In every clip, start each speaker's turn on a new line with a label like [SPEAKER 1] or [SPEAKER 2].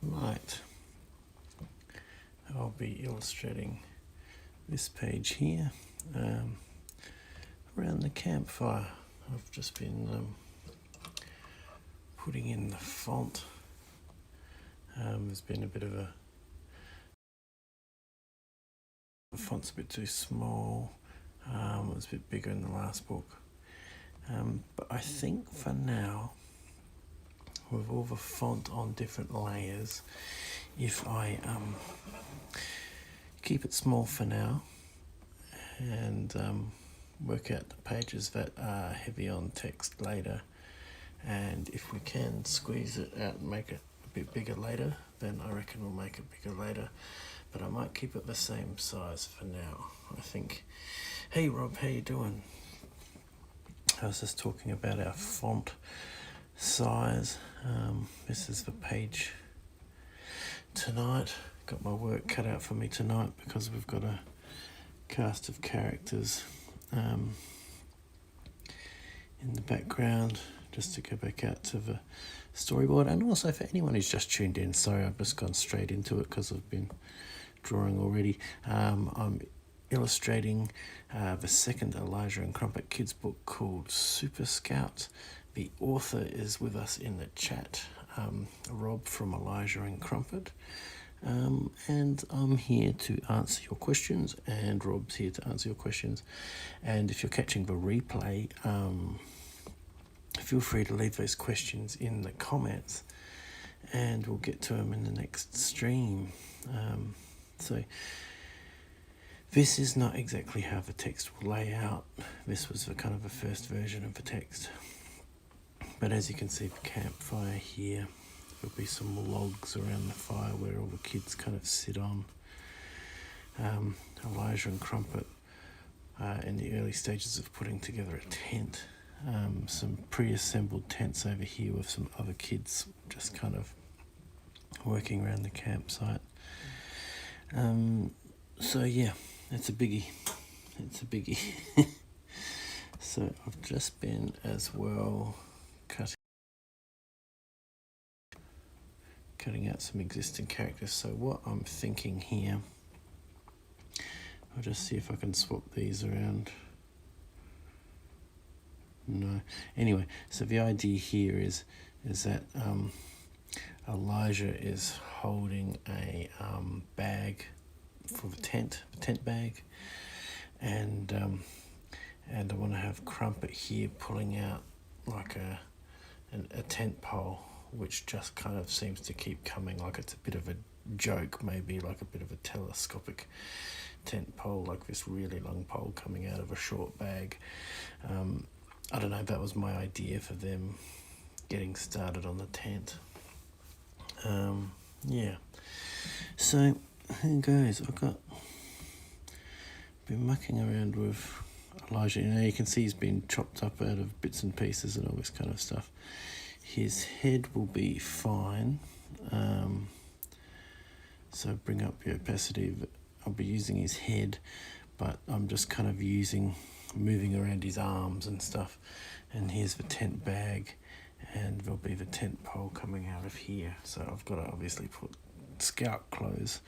[SPEAKER 1] Right, I'll be illustrating this page here around the campfire. I've just been putting in the font. There's been a bit of the font's a bit too small. It was a bit bigger in the last book. But I think for now, with all the font on different layers, if I keep it small for now and work out the pages that are heavy on text later, and if we can squeeze it out and make it a bit bigger later, then I reckon we'll make it bigger later, but I might keep it the same size for now, I think. Hey Rob, how you doing? I was just talking about our font size. This is the page tonight. Got my work cut out for me tonight because we've got a cast of characters in the background, just to go back out to the storyboard. And also for anyone who's just tuned in, sorry, I've just gone straight into it because I've been drawing already. I'm illustrating the second Elijah and Crumpet kids book called Super Scout. The author is with us in the chat, Rob from Elijah and Crumpet. And I'm here to answer your questions, and Rob's here to answer your questions. And if you're catching the replay, feel free to leave those questions in the comments and we'll get to them in the next stream. So this is not exactly how the text will lay out. This was the kind of the first version of the text. But as you can see, the campfire here, there'll be some logs around the fire where all the kids kind of sit on. Elijah and Crumpet in the early stages of putting together a tent. Some pre-assembled tents over here with some other kids just kind of working around the campsite. So yeah, it's a biggie. It's a biggie. So I've just been as well cutting out some existing characters. So what I'm thinking here, I'll just see if I can swap these around. No. Anyway, so the idea here is that Elijah is holding a bag for the tent bag, and I want to have Crumpet here pulling out like a tent pole, which just kind of seems to keep coming, like it's a bit of a joke, maybe like a bit of a telescopic tent pole, like this really long pole coming out of a short bag. I don't know, that was my idea for them getting started on the tent. Yeah, so here goes. I've been mucking around with Elijah. You can see he's been chopped up out of bits and pieces and all this kind of stuff. His head will be fine. So bring up the opacity. I'll be using his head, but I'm just kind of moving around his arms and stuff. And here's the tent bag, and there'll be the tent pole coming out of here. So I've got to obviously put scout clothes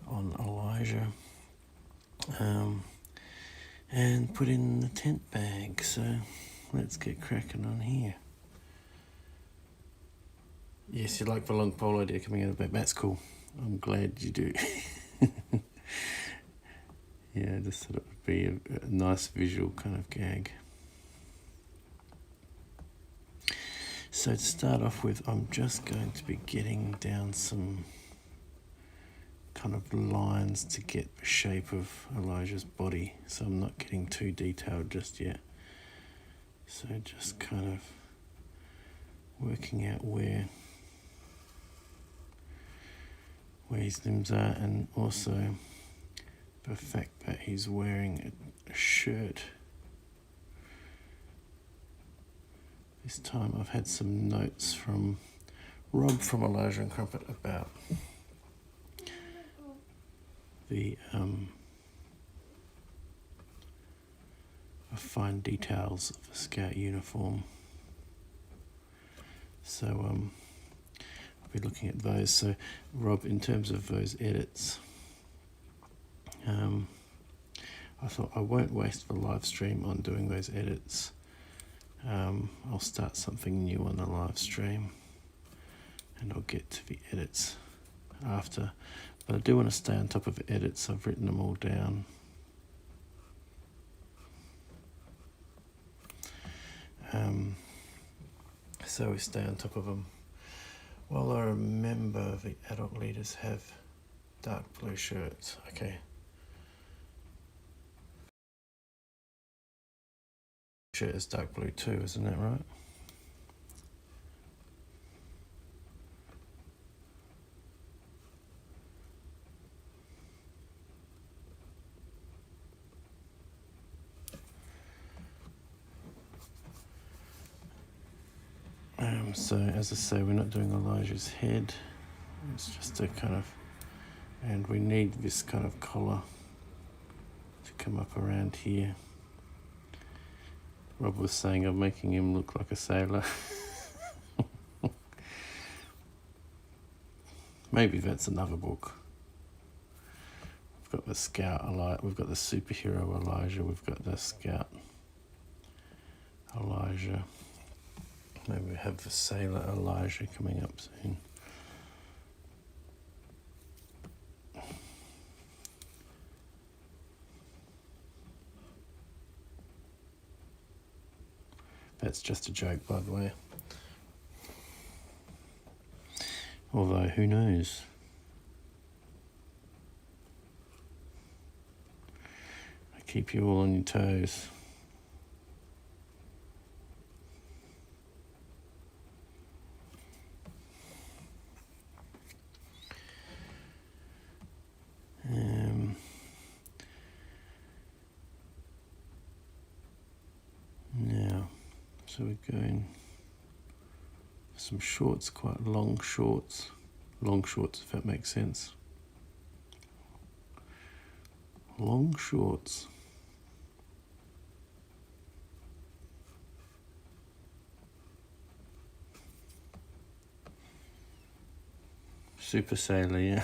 [SPEAKER 1] on Elijah, and put in the tent bag. So let's get cracking on here. Yes, you like the long pole idea coming out of the bag. That's cool. I'm glad you do. Yeah, I just thought it would be a nice visual kind of gag. So to start off with, I'm just going to be getting down some kind of lines to get the shape of Elijah's body. So I'm not getting too detailed just yet. So just kind of working out where his limbs are, and also the fact that he's wearing a shirt. This time I've had some notes from Rob from Elijah and Crumpet about the fine details of a scout uniform. So I'll be looking at those. So Rob, in terms of those edits, I thought I won't waste the live stream on doing those edits. I'll start something new on the live stream and I'll get to the edits after. But I do want to stay on top of edits. I've written them all down. So we stay on top of them. Well, I remember the adult leaders have dark blue shirts. Okay. Shirt is dark blue too, isn't that right? So as I say, we're not doing Elijah's head. It's just a kind of, and we need this kind of collar to come up around here. Rob was saying I'm making him look like a sailor. Maybe that's another book. We've got the Scout, we've got the superhero Elijah, we've got the Scout Elijah. Maybe we have the sailor Elijah coming up soon. That's just a joke, by the way. Although, who knows? I keep you all on your toes. Now, so we're going some shorts, quite long shorts if that makes sense. Long shorts. Super sailor, yeah.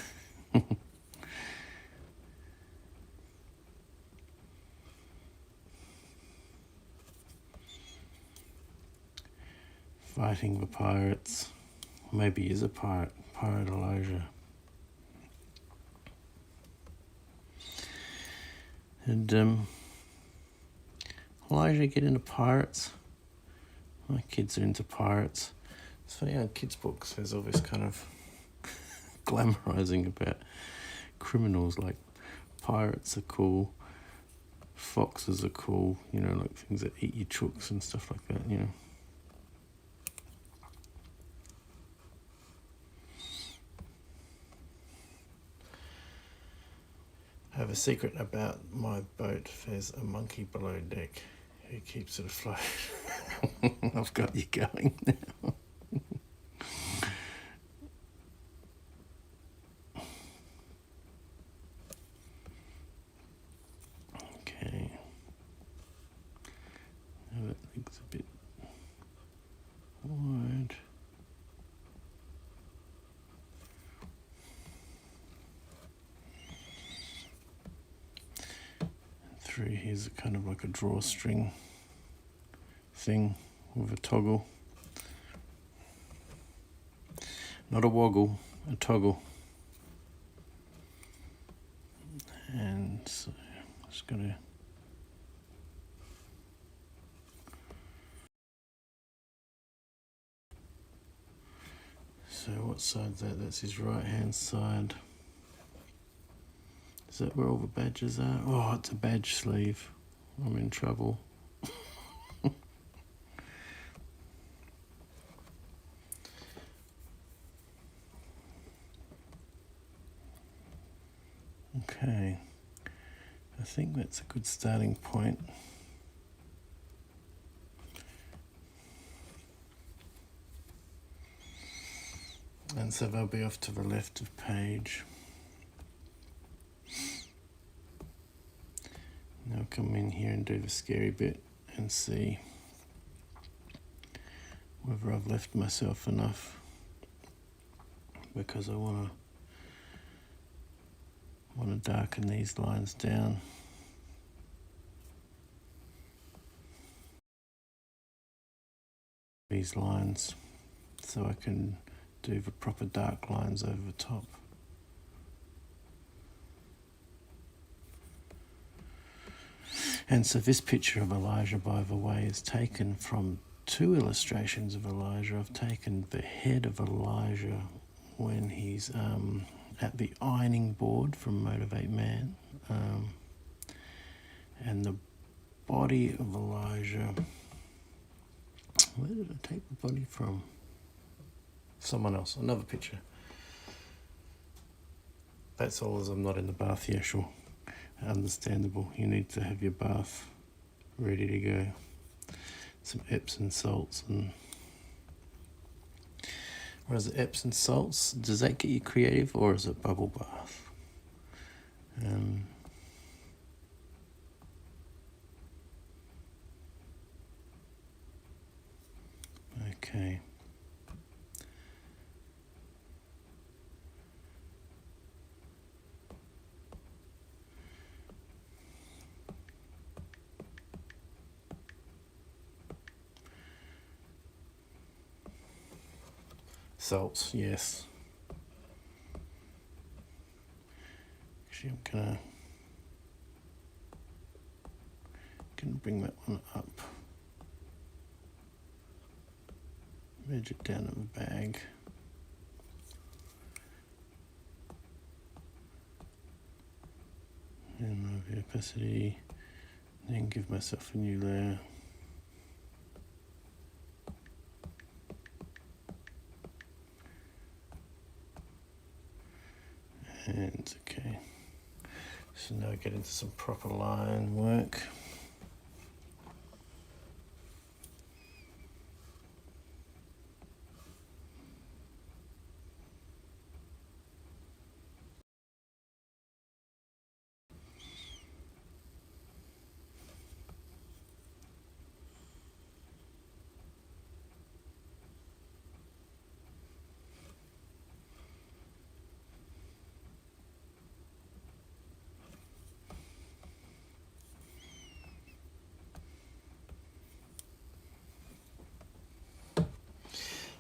[SPEAKER 1] Fighting the pirates. Maybe he's a pirate. Pirate Elijah. And Elijah get into pirates. My kids are into pirates. It's funny how in kids' books there's all this kind of glamorizing about criminals, like pirates are cool, foxes are cool, you know, like things that eat your chooks and stuff like that, you know. I have a secret about my boat. There's a monkey below deck who keeps it afloat. I've got you going now. Okay. Now that thing's a bit wide. Through here's a kind of like a drawstring thing with a toggle. Not a woggle, a toggle. And so I'm just gonna so what side's that? That's his right hand side. Is that where all the badges are? Oh, it's a badge sleeve. I'm in trouble. Okay, I think that's a good starting point. And so they'll be off to the left of page. Now come in here and do the scary bit and see whether I've left myself enough because I want to darken these lines down. These lines so I can do the proper dark lines over the top. And so this picture of Elijah, by the way, is taken from 2 illustrations of Elijah. I've taken the head of Elijah when he's at the ironing board from Motivate Man, and the body of Elijah. Where did I take the body from? Someone else, another picture. That's all, as I'm not in the bath yet, sure. Understandable, you need to have your bath ready to go. Some Epsom salts, and whereas the Epsom salts, does that get you creative or is it bubble bath? Okay. Salts, yes. Actually, I'm gonna bring that one up. Wedge it down in the bag. And remove the opacity. Then give myself a new layer. And okay, so now I get into some proper line work.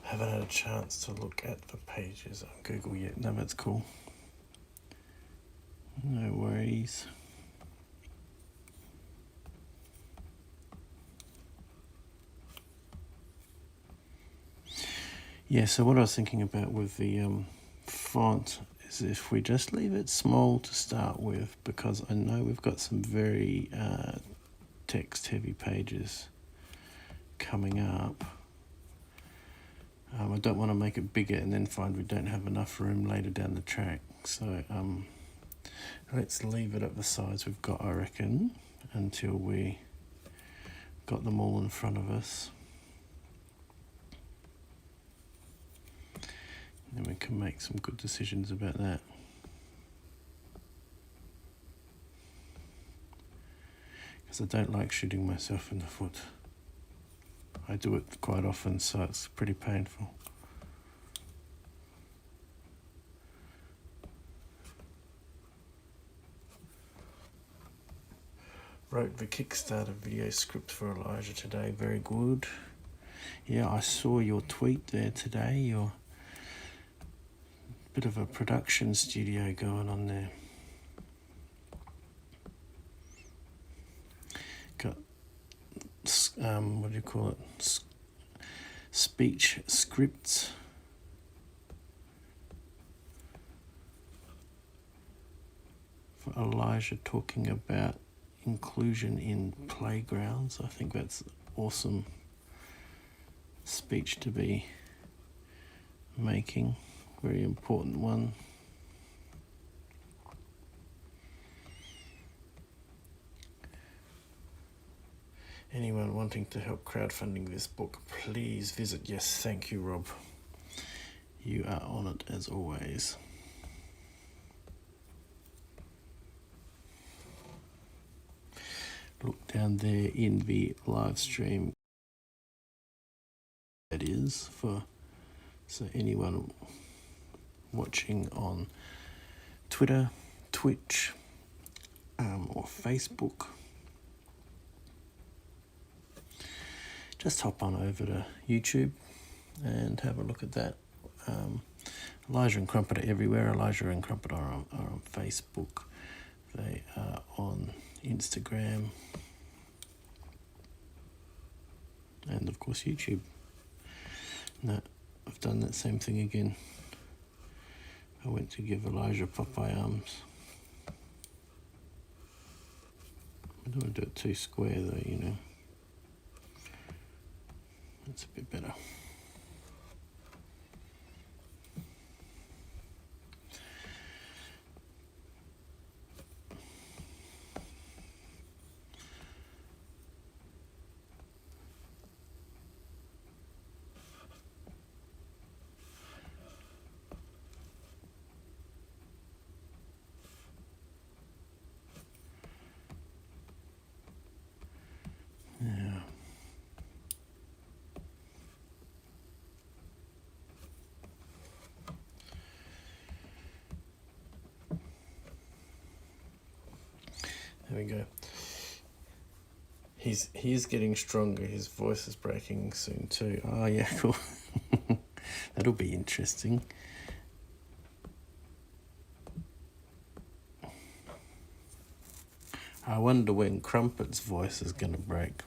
[SPEAKER 1] I haven't had a chance to look at the pages on Google yet. No, that's cool. No worries. Yeah, so what I was thinking about with the font is if we just leave it small to start with, because I know we've got some very text-heavy pages coming up. I don't want to make it bigger and then find we don't have enough room later down the track. So let's leave it at the size we've got, I reckon, until we got them all in front of us. Then we can make some good decisions about that. Because I don't like shooting myself in the foot. I do it quite often, so it's pretty painful. Wrote the Kickstarter video script for Elijah today, very good. Yeah, I saw your tweet there today, your bit of a production studio going on there. Got, what do you call it? Speech scripts. For Elijah talking about inclusion in playgrounds. I think that's awesome speech to be making. Very important one. Anyone wanting to help crowdfunding this book, please visit. Yes, thank you, Rob. You are on it as always. Look down there in the live stream. That is for, so anyone watching on Twitter, Twitch, or Facebook, just hop on over to YouTube and have a look at that. Elijah and Crumpet are everywhere. Elijah and Crumpet are on Facebook. They are on Instagram. And of course YouTube. No, I've done that same thing again. I went to give Elijah Popeye arms. I don't want to do it too square though, you know. That's a bit better. Yeah. There we go. He's getting stronger. His voice is breaking soon too. Oh yeah, cool. That'll be interesting. I wonder when Crumpet's voice is going to break.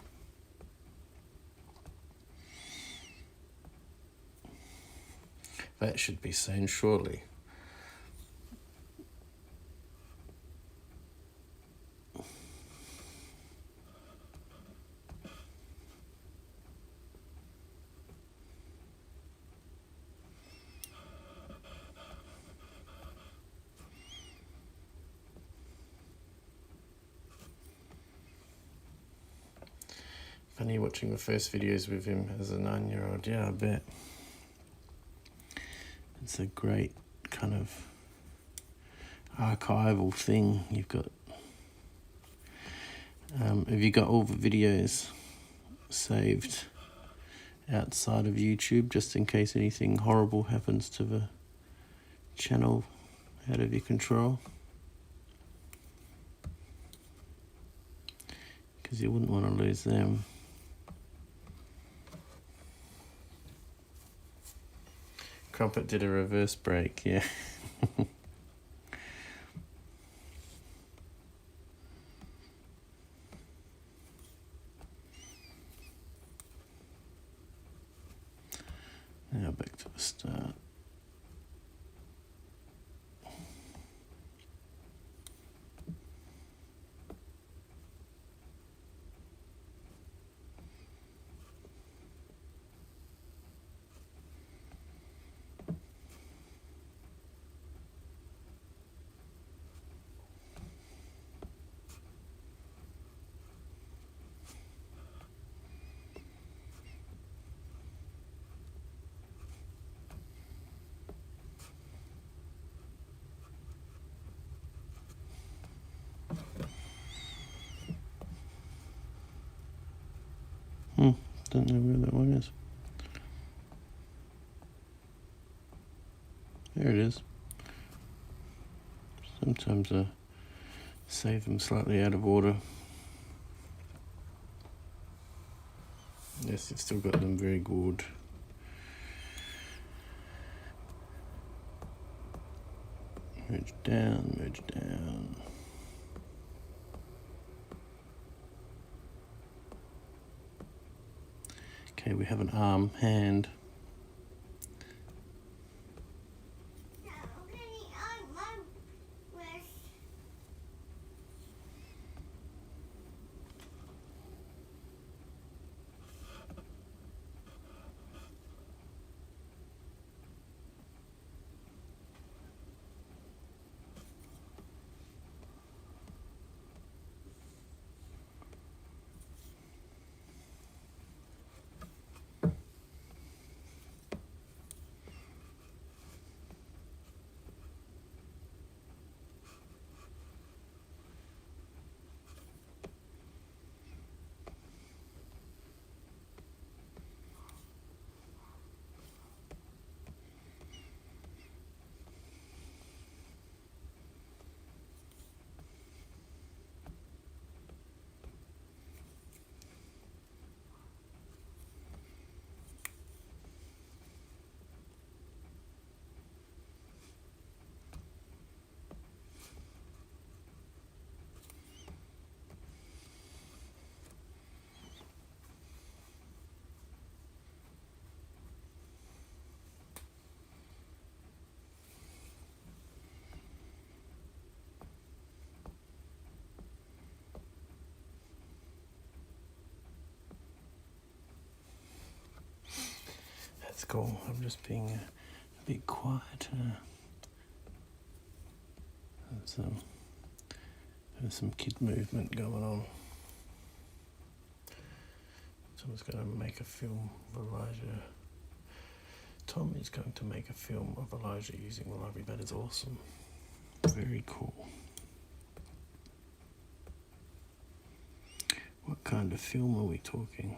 [SPEAKER 1] That should be soon, surely. Funny watching the first videos with him as a 9-year-old. Yeah, I bet. It's a great kind of archival thing. You've got, have you got all the videos saved outside of YouTube, just in case anything horrible happens to the channel out of your control? Because you wouldn't want to lose them. Crumpet did a reverse break, yeah. Now back to the start. Don't know where that one is. There it is. Sometimes I save them slightly out of order. Yes, you've still got them very good. Merge down, merge down. Okay, we have an arm, hand. cool. I'm just being a bit quieter. There's some kid movement going on. Someone's going to make a film of Elijah. Tom is going to make a film of Elijah using the library. That is awesome. Very cool. What kind of film are we talking?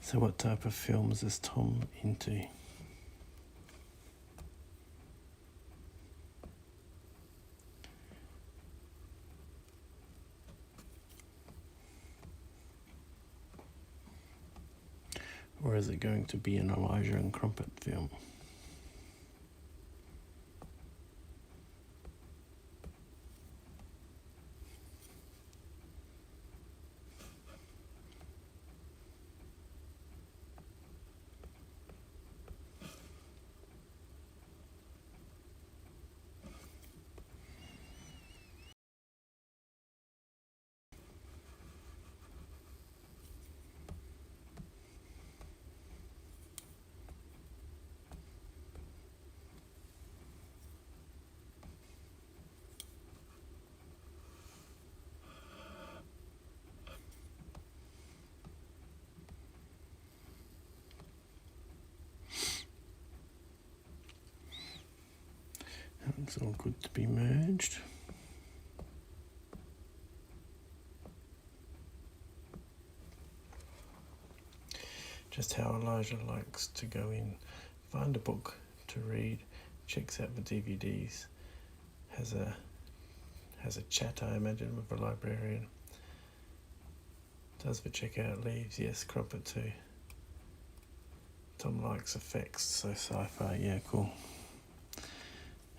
[SPEAKER 1] So what type of films is Tom into? Or is it going to be an Elijah and Crumpet film? It's all good to be merged. Just how Elijah likes to go in, find a book to read, checks out the DVDs, has a chat, I imagine, with a librarian. Does the checkout, leaves, yes, Crumpet too. Tom likes effects, so sci-fi, yeah, cool.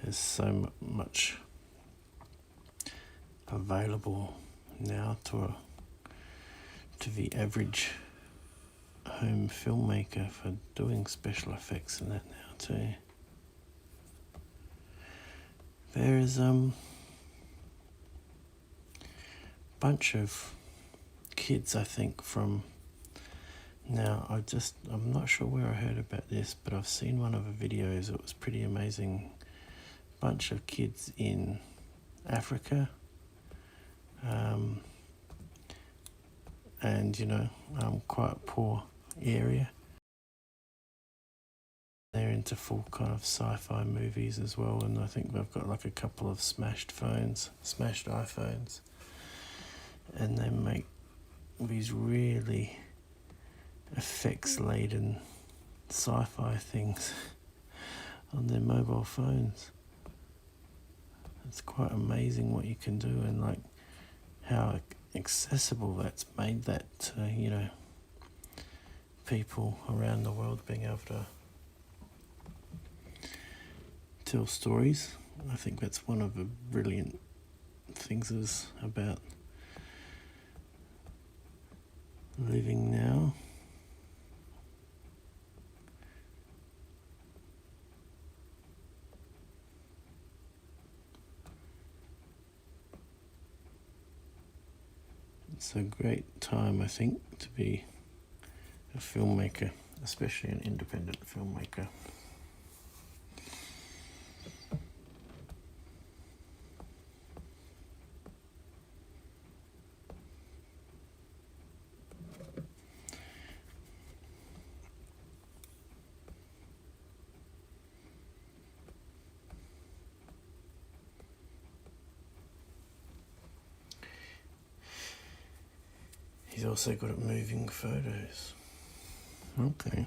[SPEAKER 1] There's so much available now to the average home filmmaker for doing special effects and that now too. There is bunch of kids, I think, from now. I'm not sure where I heard about this, but I've seen one of the videos. It was pretty amazing. Bunch of kids in Africa, and quite a poor area. They're into full kind of sci-fi movies as well, and I think they've got like a couple of smashed iPhones, and they make these really effects-laden sci-fi things on their mobile phones. It's quite amazing what you can do, and like how accessible that's made that to, people around the world being able to tell stories. I think that's one of the brilliant things is about living now. It's a great time, I think, to be a filmmaker, especially an independent filmmaker. He's also good at moving photos. Okay.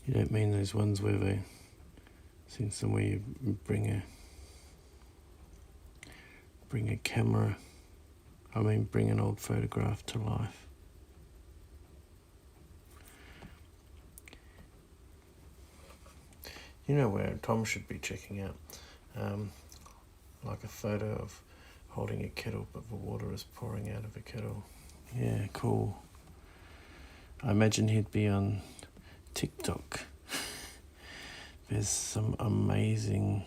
[SPEAKER 1] You don't mean those ones where they seen somewhere you bring a camera, bring an old photograph to life. You know where Tom should be checking out? Like a photo of holding a kettle, but the water is pouring out of a kettle. Yeah, cool. I imagine he'd be on TikTok. There's some amazing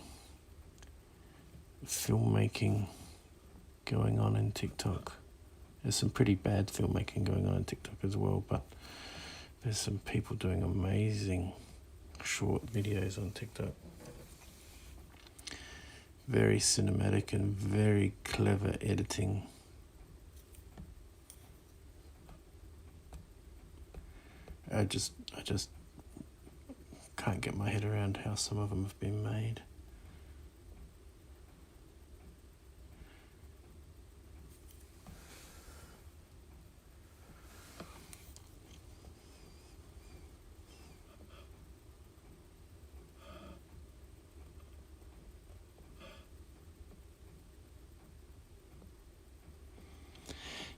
[SPEAKER 1] filmmaking going on in TikTok. There's some pretty bad filmmaking going on in TikTok as well, but there's some people doing amazing short videos on TikTok. Very cinematic and very clever editing. I just can't get my head around how some of them have been made.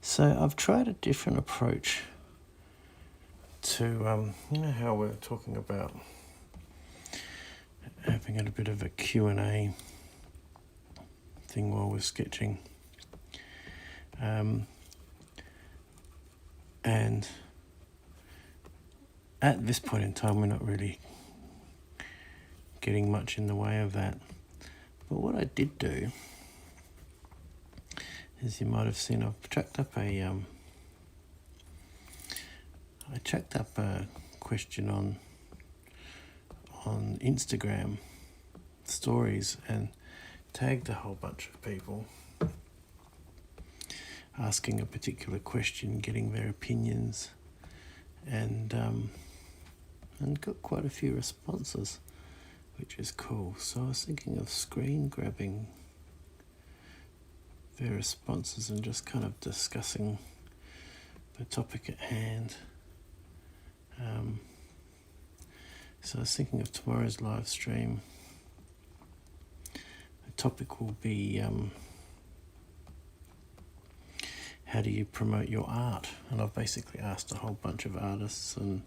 [SPEAKER 1] So I've tried a different approach to, how we're talking about having a bit of a Q&A thing while we're sketching. And at this point in time, we're not really getting much in the way of that. But what I did do, as you might have seen, I've chucked up a question on Instagram stories and tagged a whole bunch of people asking a particular question, getting their opinions, and got quite a few responses, which is cool. So I was thinking of screen grabbing their responses and just kind of discussing the topic at hand. So I was thinking of tomorrow's live stream. The topic will be how do you promote your art? And I've basically asked a whole bunch of artists and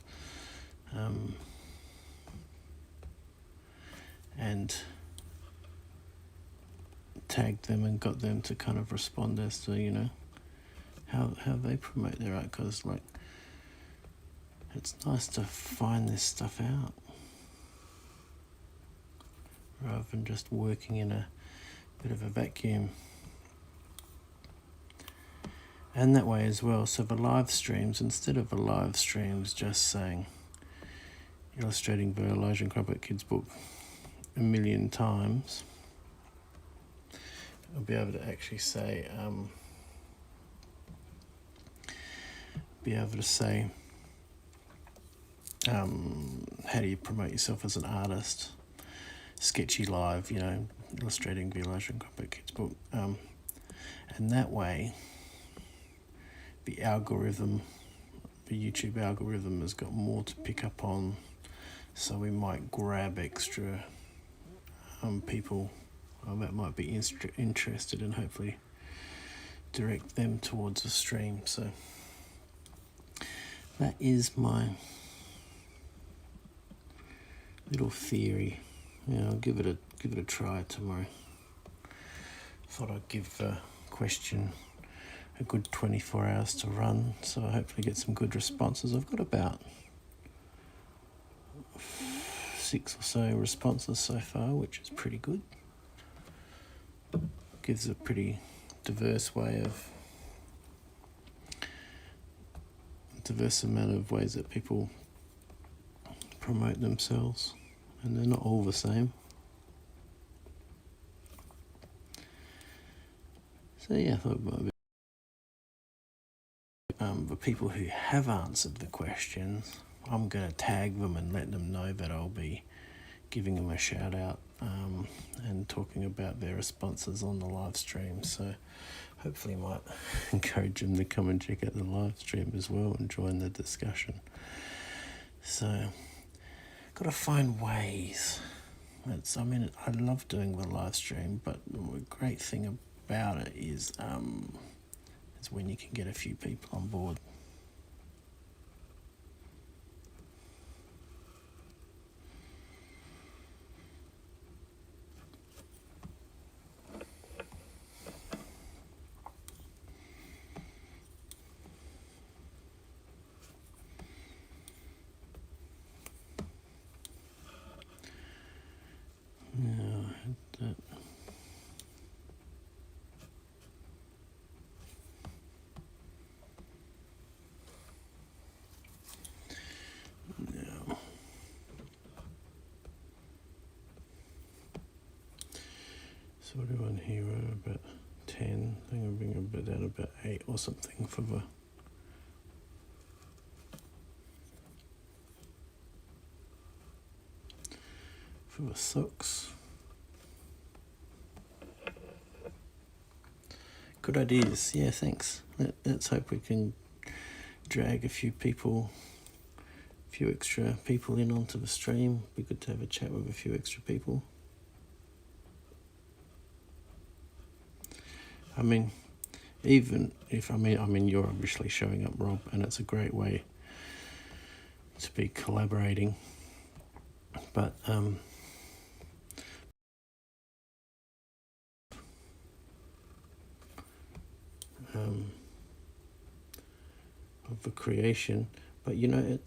[SPEAKER 1] tagged them and got them to kind of respond as to, how they promote their art, because it's nice to find this stuff out rather than just working in a bit of a vacuum. And that way as well, so the live streams, instead of the live streams just saying, illustrating the Elijah and Crumpet kids book a million times, I'll be able to actually say, how do you promote yourself as an artist? Sketchy Live, illustrating the Elijah and Crumpet kids book. And that way, the YouTube algorithm has got more to pick up on, so we might grab extra people that might be interested and hopefully direct them towards the stream. So that is my little theory. I'll give it a try tomorrow. Thought I'd give the question a good 24 hours to run, so I hopefully get some good responses. I've got about 6 or so responses so far, which is pretty good. Gives a pretty diverse amount of ways that people promote themselves, and they're not all the same. So yeah, I thought it might be the people who have answered the questions, I'm going to tag them and let them know that I'll be giving them a shout out and talking about their responses on the live stream. So hopefully might encourage them to come and check out the live stream as well and join the discussion. So got to find ways. I mean, I love doing the live stream, but the great thing about it is when you can get a few people on board. So what do I want here? About 10. I think I'll bring a bit down about 8 or something for the socks. Good ideas. Yeah, thanks. Let's hope we can drag a few extra people in onto the stream. Be good to have a chat with a few extra people. I mean, even if I mean you're obviously showing up, Rob, and it's a great way to be collaborating. But of the creation, but you know,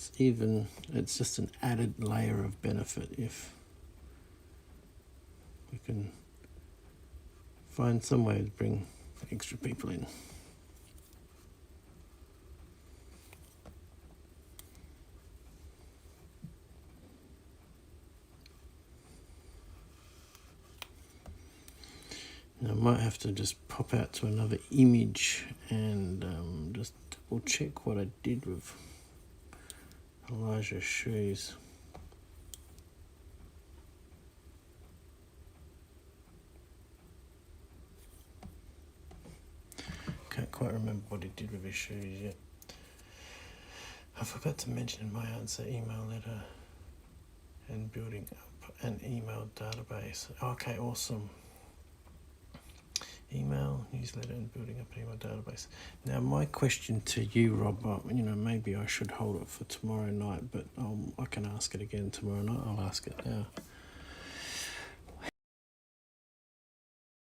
[SPEAKER 1] it's just an added layer of benefit if we can find some way to bring extra people in. Now I might have to just pop out to another image and just double check what I did with Elijah's shoes. Can't quite remember what he did with his shoes yet. I forgot to mention in my answer email letter and building up an email database. Okay, awesome. Email, newsletter, and building up an email database. Now, my question to you, Rob, you know, maybe I should hold it for tomorrow night, but I can ask it again tomorrow night. I'll ask it now.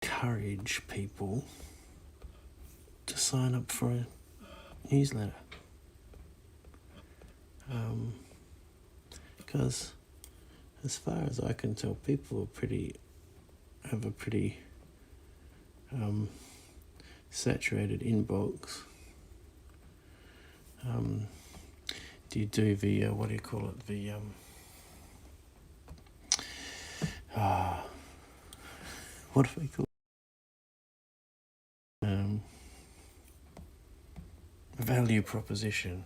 [SPEAKER 1] Encourage people to sign up for a newsletter. Because as far as I can tell, people have a pretty saturated inbox. Do you do the what do you call it? The what do we call it? Value proposition.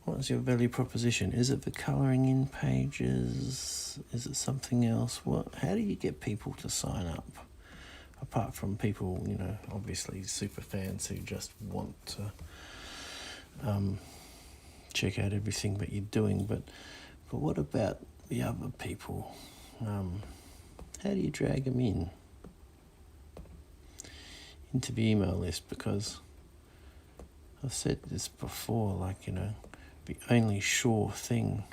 [SPEAKER 1] What's your value proposition? Is it the colouring in pages? Is it something else? How do you get people to sign up? Apart from people, you know, obviously super fans who just want to check out everything that you're doing, but what about the other people? How do you drag them into the email list? Because I've said this before, like, you know, the only sure thing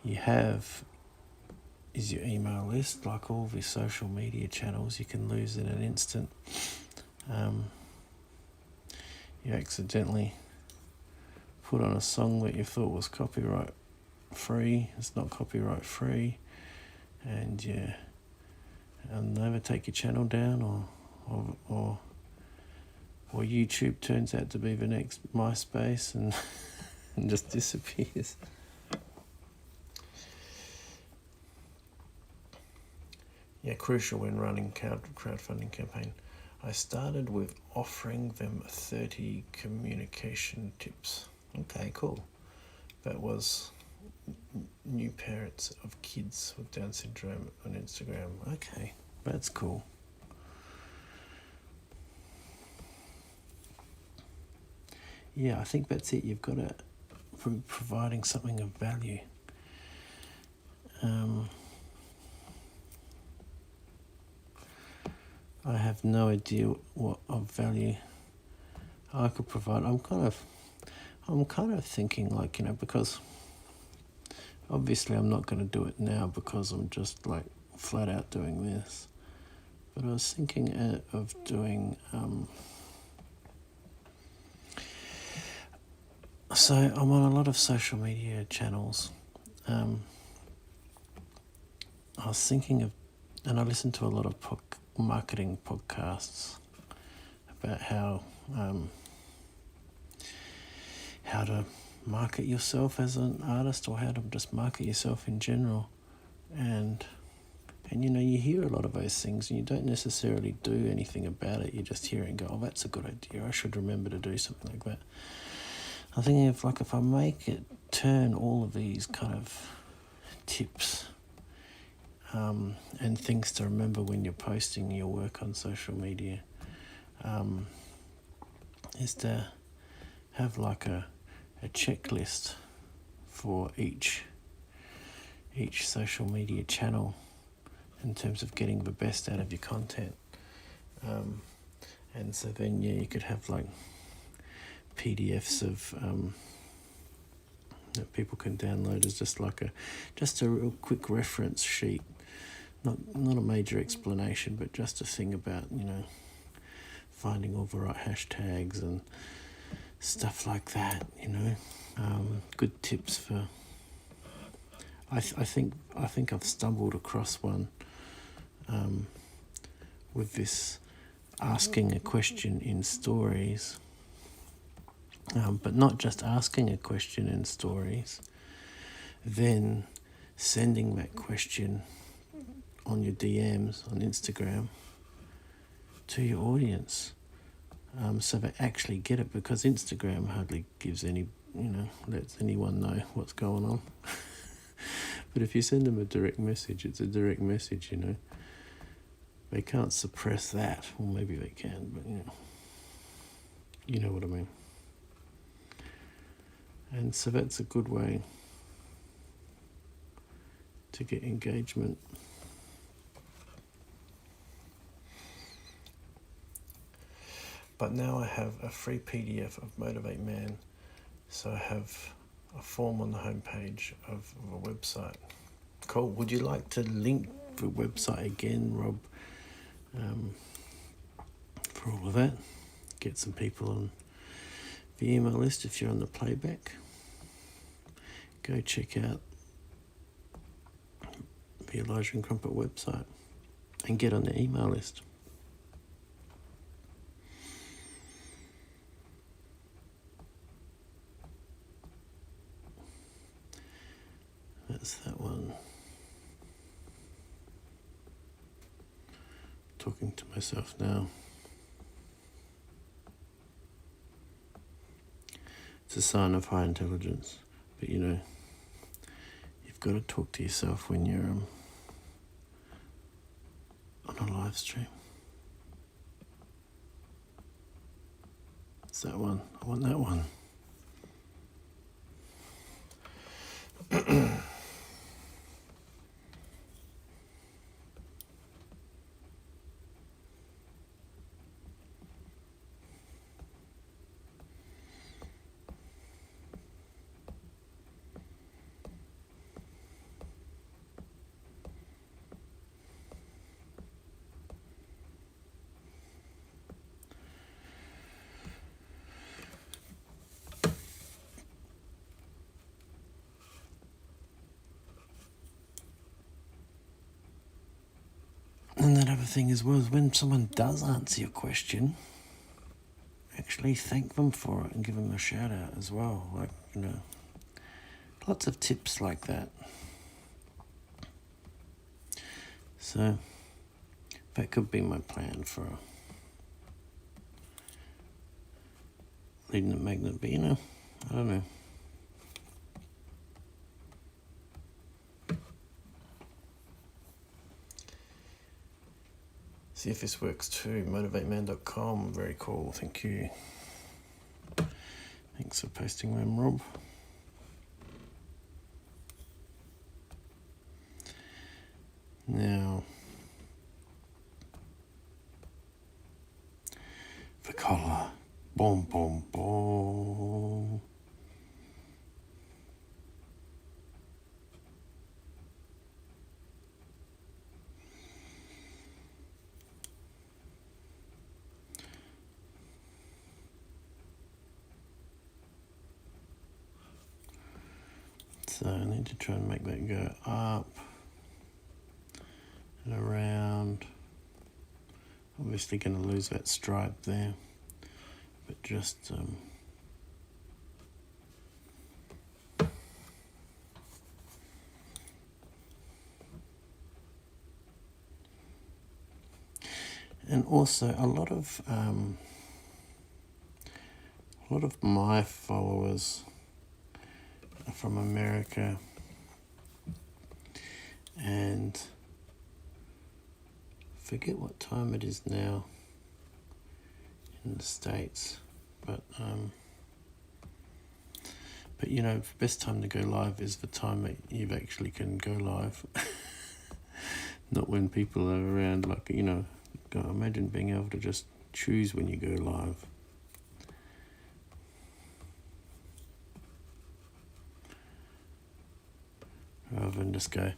[SPEAKER 1] you have is your email list. Like all the social media channels, you can lose in an instant. You accidentally put on a song that you thought was copyright free. It's not copyright free, and yeah, it'll never take your channel down, or YouTube turns out to be the next MySpace and and just disappears. Yeah, crucial when running crowdfunding campaign. I started with offering them 30 communication tips. Okay, cool. That was new parents of kids with Down syndrome on Instagram. Okay, that's cool. Yeah, I think that's it. You've got to be providing something of value. I have no idea what of value I could provide. I'm kind of thinking, like, because obviously I'm not going to do it now because I'm just like flat out doing this. But I was thinking of doing, so I'm on a lot of social media channels. I was thinking of, and I listen to a lot of marketing podcasts about how to market yourself as an artist, or how to just market yourself in general. And you hear a lot of those things and you don't necessarily do anything about it. You just hear it and go, oh, that's a good idea, I should remember to do something like that. I'm thinking of, like, if I turn all of these kind of tips and things to remember when you're posting your work on social media, is to have like a checklist for each social media channel in terms of getting the best out of your content. And so then, you could have like PDFs of that people can download as just a real quick reference sheet, not a major explanation, but just a thing about finding all the right hashtags and stuff like that. Good tips for. I think I've stumbled across one with this asking a question in stories. But not just asking a question in stories, then sending that question on your DMs on Instagram to your audience, so they actually get it, because Instagram hardly gives lets anyone know what's going on. But if you send them a direct message, it's a direct message, They can't suppress that. Well, maybe they can, but you know what I mean. And so that's a good way to get engagement. But now I have a free PDF of Motivate Man, so I have a form on the homepage of a website. Cool. Would you like to link the website again, Rob, for all of that? Get some people on the email list if you're on the playback. Go check out the Elijah and Crumpet website and get on the email list. That's that one. Talking to myself now. It's a sign of high intelligence, but you've got to talk to yourself when you're on a live stream. It's that one. I want that one. And that other thing as well is, when someone does answer your question, actually thank them for it and give them a shout out as well. Like, lots of tips like that. So that could be my plan for leading the magnet, but I don't know. See if this works too. MotivateMan.com. Very cool. Thank you. Thanks for posting them, Rob. Now, the collar, boom, boom, boom. So I need to try and make that go up and around. Obviously going to lose that stripe there, but just and also a lot of my followers are from America, and forget what time it is now in the States, but you know, the best time to go live is the time that you actually can go live. Not when people are around, like, you know, imagine being able to just choose when you go live. Rather than just go,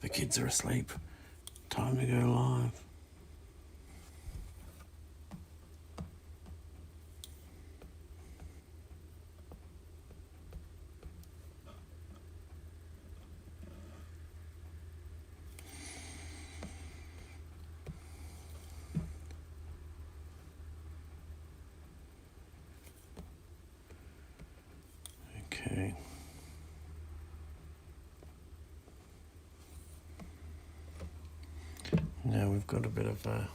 [SPEAKER 1] the kids are asleep, time to go live. Okay. Now we've got a bit of a...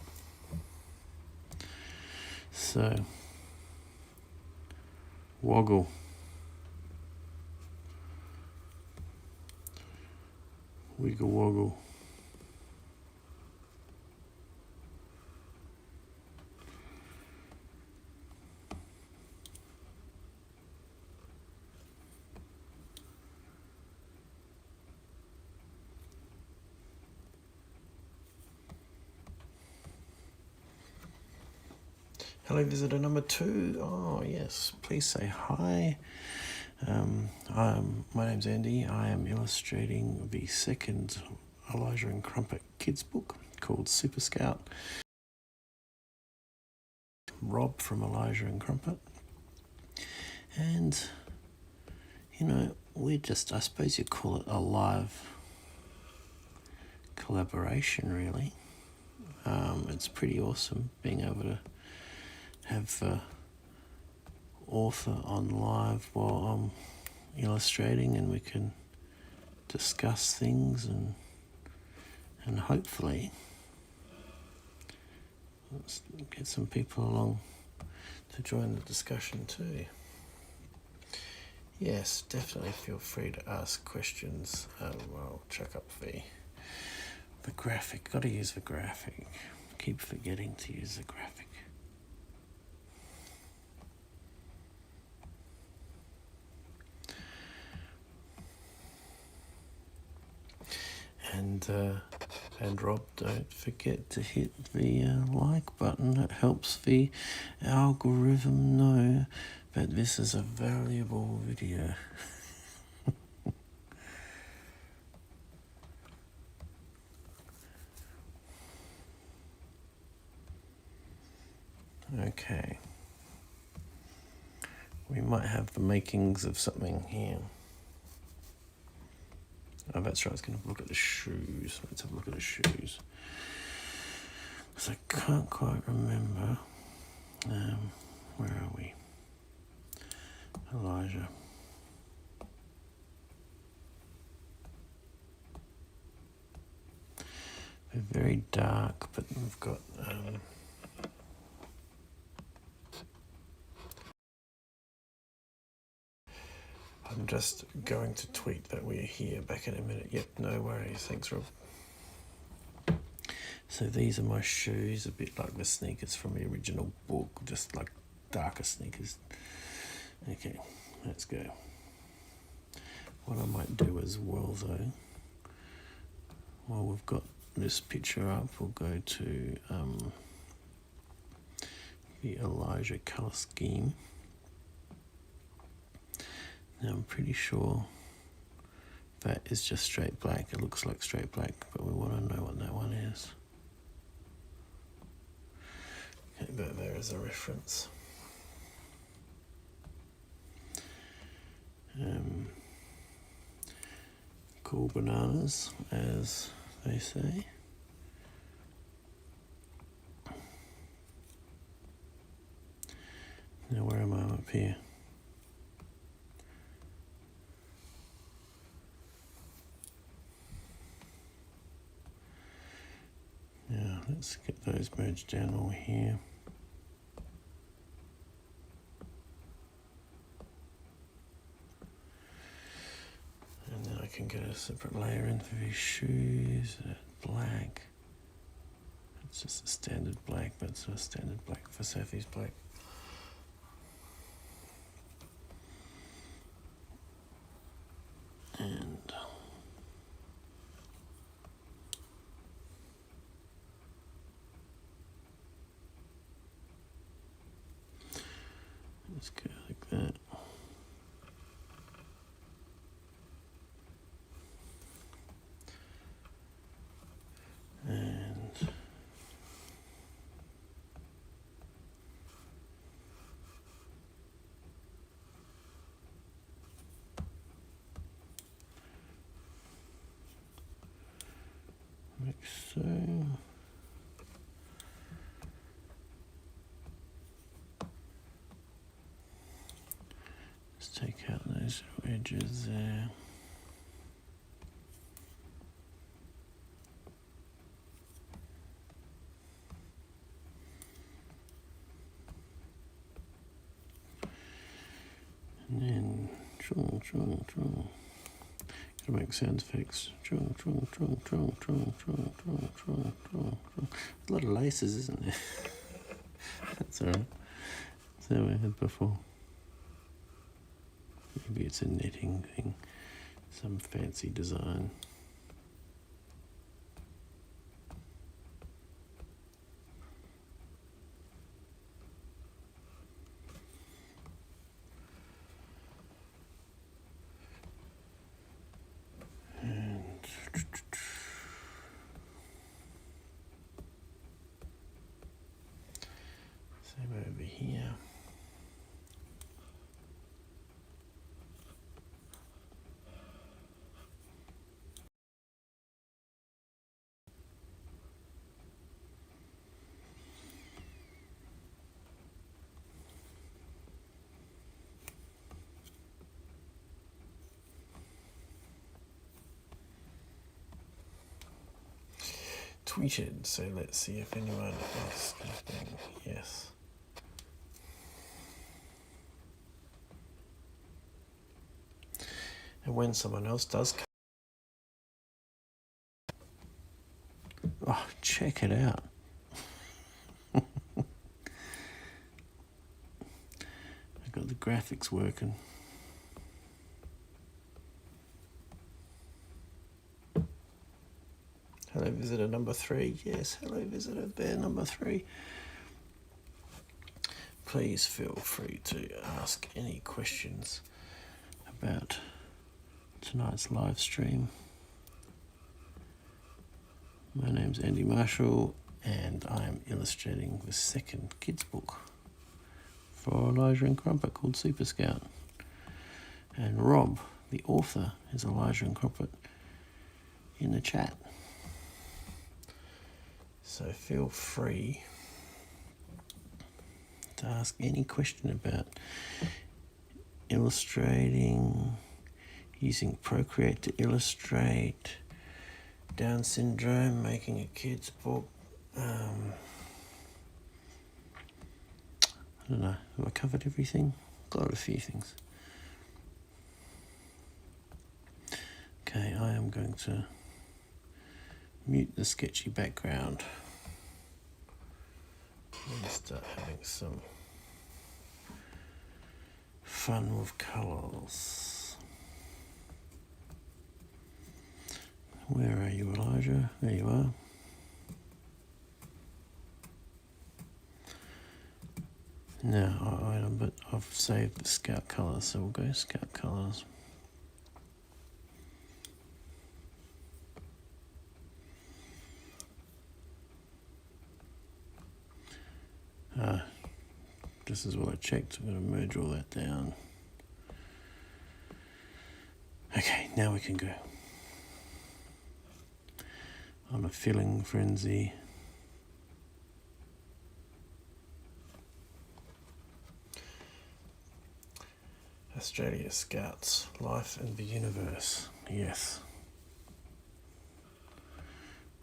[SPEAKER 1] So, woggle. Wiggle woggle. Hello, visitor number 2. Oh, yes, please say hi. My name's Andy. I am illustrating the second Elijah and Crumpet kids book called Super Scout. Rob from Elijah and Crumpet. And, you know, we're just, I suppose you call it a live collaboration, really. It's pretty awesome being able to have the author on live while I'm illustrating, and we can discuss things and hopefully let's get some people along to join the discussion too. Yes, definitely feel free to ask questions. I'll chuck up the graphic. Got to use the graphic. Keep forgetting to use the graphic. And Rob, don't forget to hit the like button. It helps the algorithm know that this is a valuable video. Okay. We might have the makings of something here. Oh, that's right, I was going to look at the shoes. Let's have a look at the shoes. Because I can't quite remember. Where are we? Elijah. They're very dark, but we've got... I'm just going to tweet that we're here back in a minute. Yep, no worries. Thanks, Rob. So these are my shoes, a bit like the sneakers from the original book, just like darker sneakers. Okay, let's go. What I might do as well, though, while we've got this picture up, we'll go to the Elijah color scheme. Now I'm pretty sure that is just straight black. It looks like straight black, but we want to know what that one is. Okay, but there is a reference. Cool bananas, as they say. Now where am I up here? Now let's get those merged down all here. And then I can get a separate layer in for these shoes, black. It's just a standard black, but it's a standard black for Safi's black. And let's go like that. And like so. Let's take out those edges there. And then chung. Gotta make sound effects. Chung. A lot of laces, isn't there? That's alright. That's how I had before. Maybe it's a netting thing, some fancy design. Same over here. Tweeted, so let's see if anyone else anything. Yes. And when someone else does come, oh, check it out. I got the graphics working. Hello, visitor number 3. Yes, hello, visitor bear number 3. Please feel free to ask any questions about tonight's live stream. My name's Andy Marshall, and I'm illustrating the second kids' book for Elijah and Crumpet called Super Scout. And Rob, the author, is Elijah and Crumpet in the chat. So feel free to ask any question about illustrating, using Procreate to illustrate, Down syndrome, making a kid's book. I don't know, have I covered everything? Got a few things. Okay, I am going to mute the sketchy background. And start having some fun with colours. Where are you, Elijah? There you are. Now, but I've saved the Scout colours, so we'll go Scout colours. This is what I checked. I'm going to merge all that down. Okay, now we can go. On a filling frenzy. Australia Scouts, Life and the Universe. Yes.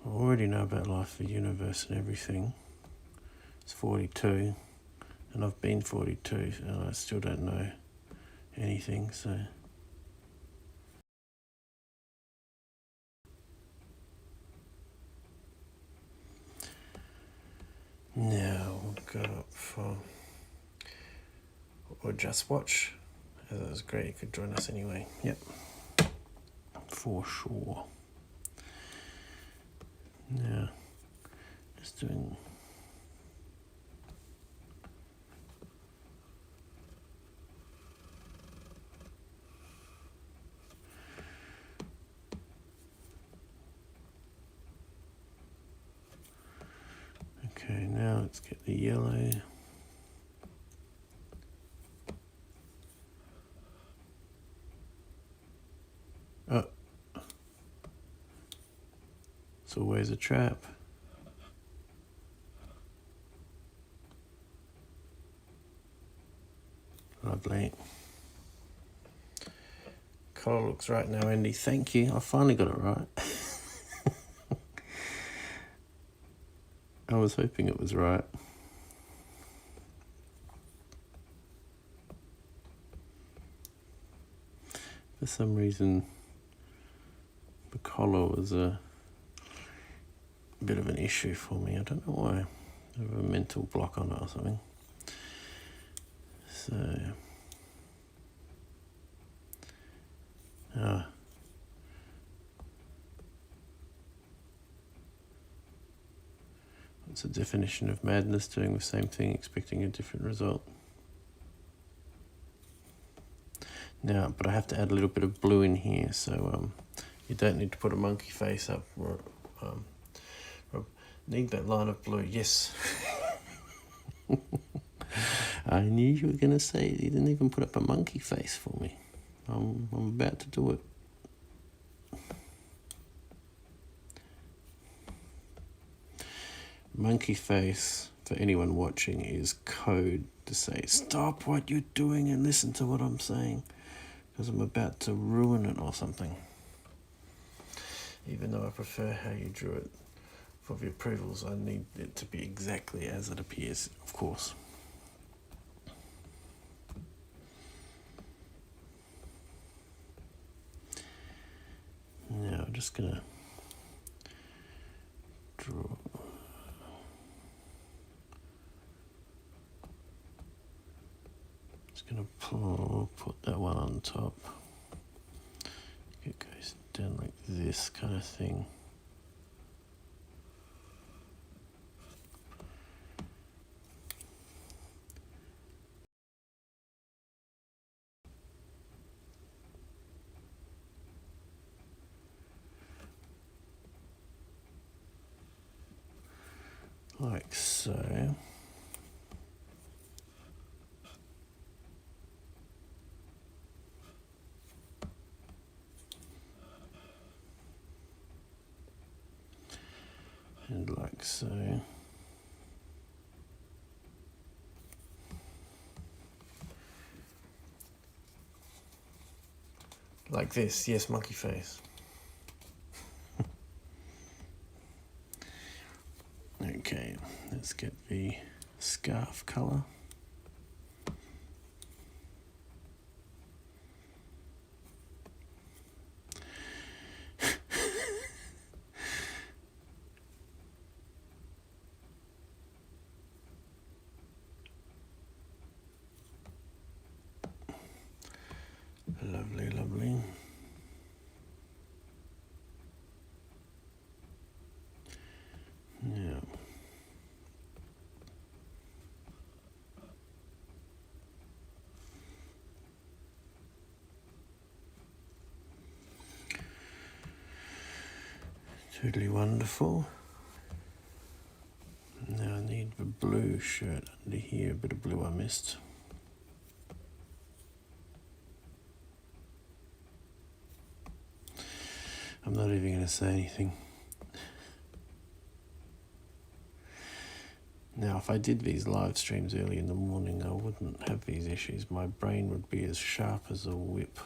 [SPEAKER 1] I already know about Life, the Universe and everything. It's 42. And I've been 42 and I still don't know anything, so... Now we'll go up for... or just watch. That was great, you could join us anyway. Yep. For sure. Now, just doing... Okay, now let's get the yellow. Oh. It's always a trap. Lovely. Colour looks right now, Andy. Thank you. I finally got it right. I was hoping it was right. For some reason, the collar was a bit of an issue for me. I don't know why. I have a mental block on it or something. So, what's the definition of madness? Doing the same thing, expecting a different result. Now, but I have to add a little bit of blue in here, so you don't need to put a monkey face up. Need that line of blue, yes. I knew you were going to say it. You didn't even put up a monkey face for me. I'm about to do it. Monkey face, for anyone watching, is code to say, stop what you're doing and listen to what I'm saying, because I'm about to ruin it or something. Even though I prefer how you drew it for the approvals, I need it to be exactly as it appears, of course. Now I'm just going to draw. Just going to put that one on top. It goes down like this kind of thing. Like so. And like so. Like this, yes, monkey face. Okay, let's get the scarf color. Lovely, lovely. Yeah. Totally wonderful. Now I need the blue shirt under here, a bit of blue I missed. I'm not even going to say anything. Now, if I did these live streams early in the morning, I wouldn't have these issues. My brain would be as sharp as a whip.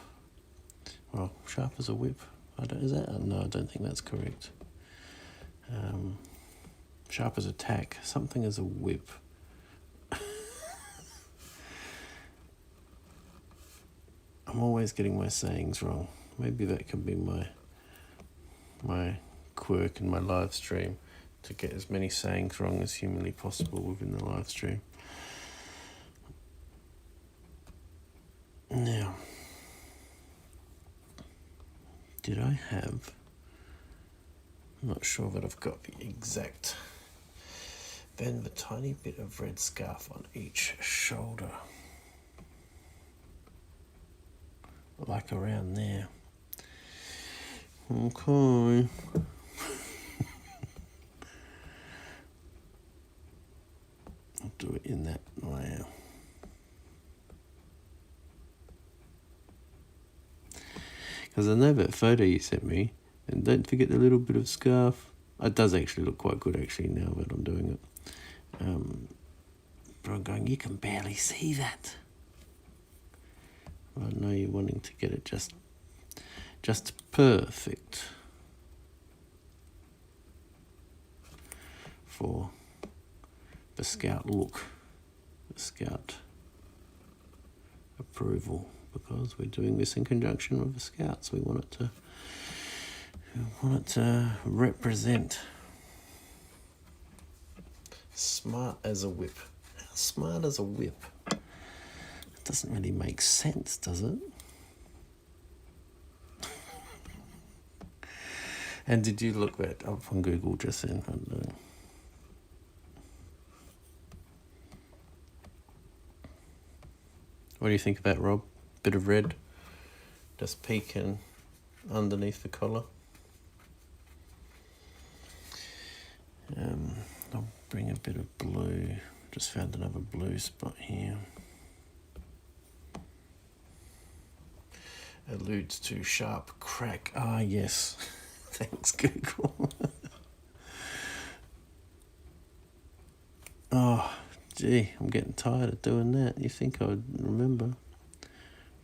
[SPEAKER 1] Well, sharp as a whip? Is that? No, I don't think that's correct. Sharp as a tack. Something as a whip. I'm always getting my sayings wrong. Maybe that could be my quirk in my live stream, to get as many sayings wrong as humanly possible within the live stream. Now, did I have... I'm not sure that I've got the exact... Then the tiny bit of red scarf on each shoulder. Like around there. Okay. I'll do it in that way. Because I know that photo you sent me, and don't forget the little bit of scarf. It does actually look quite good actually now that I'm doing it. But I'm going, you can barely see that. I know you're wanting to get it just perfect for the Scout look, the Scout approval, because we're doing this in conjunction with the Scouts. We want it to represent. Smart as a whip. How smart as a whip? It doesn't really make sense, does it? And did you look that up on Google just then? I don't know. What do you think of that, Rob? Bit of red, just peeking underneath the collar. I'll bring a bit of blue. Just found another blue spot here. Alludes to sharp crack. Ah, yes. Thanks, Google. Oh, gee, I'm getting tired of doing that. You think I would remember?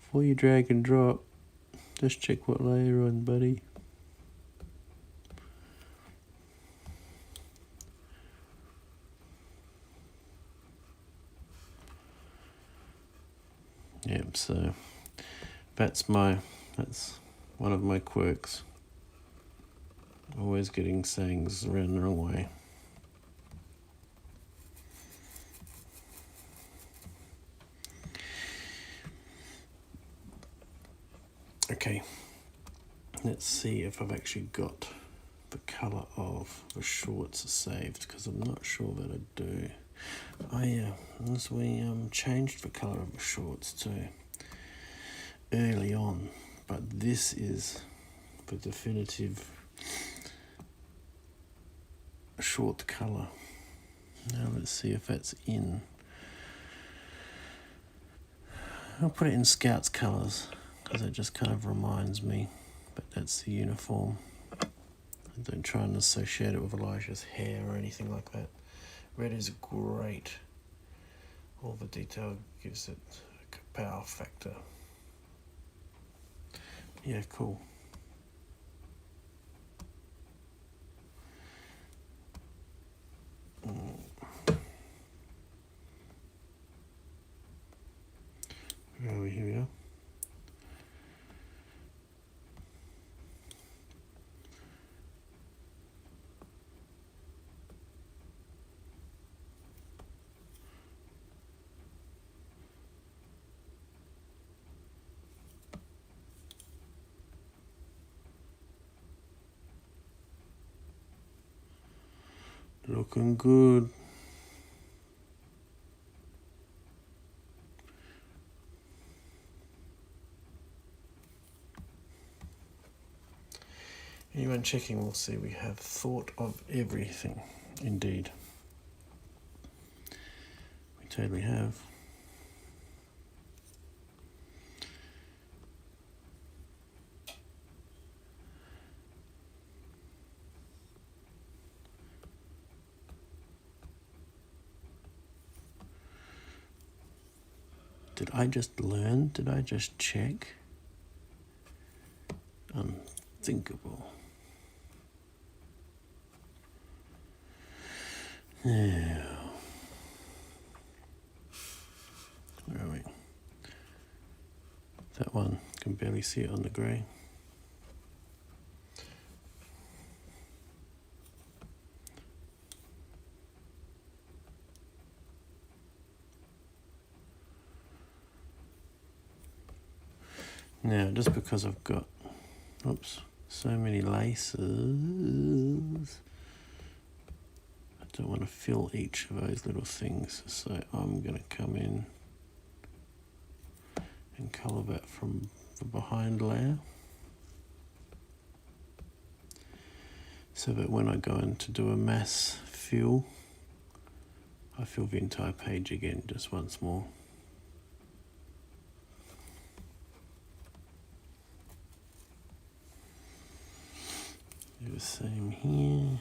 [SPEAKER 1] Before you drag and drop, just check what layer you're on, buddy. Yep, so that's one of my quirks. Always getting sayings around the wrong way. Okay, let's see if I've actually got the colour of the shorts saved, because I'm not sure that I do. Oh yeah, as we changed the colour of the shorts too early on, but this is the definitive short colour. Now let's see if that's in. I'll put it in Scout's colours, because it just kind of reminds me, but that's the uniform. I don't try and associate it with Elijah's hair or anything like that. Red is great. All the detail gives it a power factor. Yeah, cool. Here we are. Looking good. Anyone checking will see we have thought of everything. Indeed. We totally have. Did I just learn? Did I just check? Unthinkable. Now, where are we? That one, can barely see it on the grey. Now, just because I've got, so many laces, I don't want to fill each of those little things, so I'm going to come in and colour that from the behind layer, so that when I go in to do a mass fill, I fill the entire page again just once more. Do the same here.